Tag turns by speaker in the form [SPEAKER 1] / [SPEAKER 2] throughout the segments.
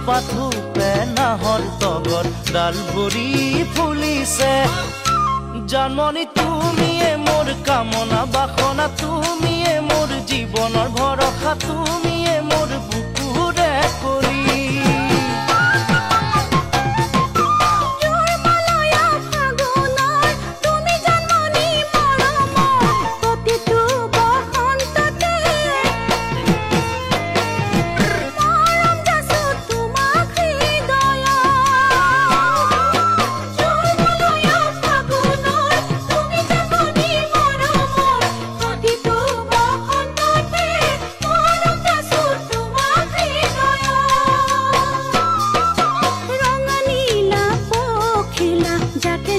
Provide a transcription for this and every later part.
[SPEAKER 1] পাথোপে নাহৰ তগৰ ডাল ভৰি ফুলিছে জানমণি তুমিয়ে মোৰ কামনা বাসনা তুমিয়ে মোৰ জীৱনৰ ভৰসা তুমিয়ে মোৰ বুকুৰে কৰি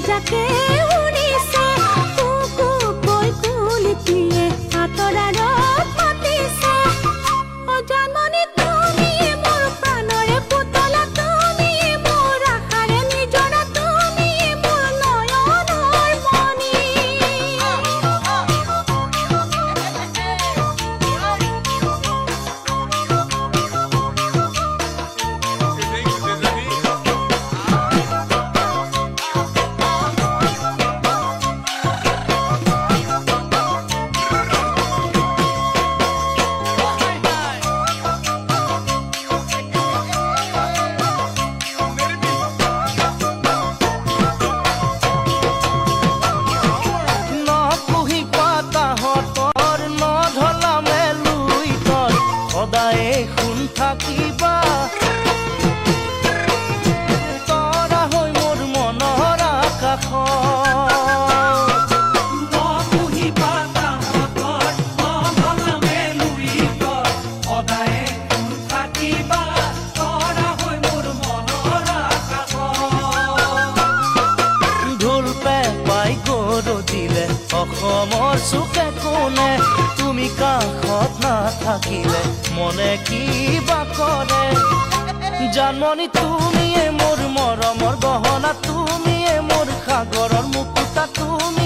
[SPEAKER 2] যাকে উড়িছে কুকু কৈ কুলিটিয়ে আতৰাৰ পাতিছে ও জানমণি তুমি মোৰ প্ৰাণৰে পুতলা তুমি মোৰ আশাৰে নিজৰা তুমি মোৰ নয়নৰ মণি
[SPEAKER 1] সদায়ে শুন থাকিবা তৰা হৈ মোৰ মনৰ আকাশ নপুহি পাতাহঁতৰ নধলামে লুইতৰ সদায়ে শুন থাকিবা তৰা হৈ মোৰ মনৰ আকাশ ঢোল পেঁপাই গৰজিলে অসমৰ চুকে কোণে তুমি কাষত নাথাকিলে মনে কিবা কৰে জানমণি তুমিয়ে মোৰ মৰমৰ গহনা তুমিয়ে মোৰ সাগৰৰ মুকুতা তুমি